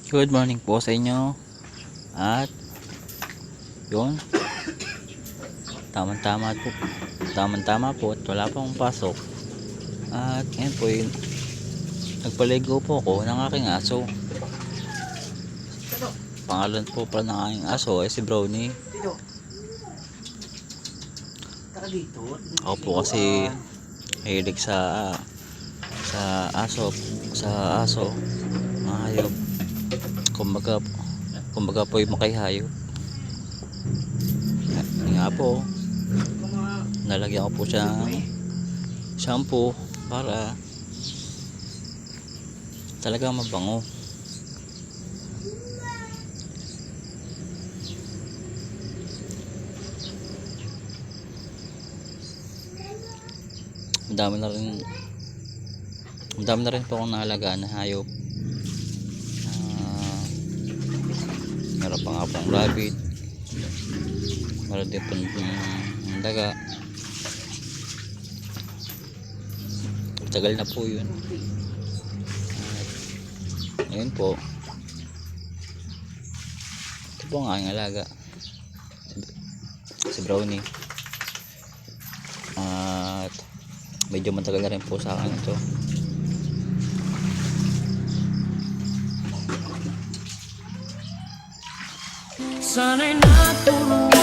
Good morning po sa inyo. At yun, tamang-tama po at wala pang pasok. At ngayon po yun, nagpaligo po ako ng aking aso. Pangalan po pala ng aking aso ay si Brownie. Ako po kasi hilig sa aso, mga hayop. Kumbaga po yung makihayop. Yun nga po, nalagyan ko po siyang shampoo para talaga mabango. Ang dami na rin po akong naalagaan na hayop. Meron pa nga pong rabbit, meron din po ng daga. Tagal na po yun. At ngayon po, ito po ang aking alaga, si Brownie. At medyo matagal na rin po sa akin ito. Sana'y natulungan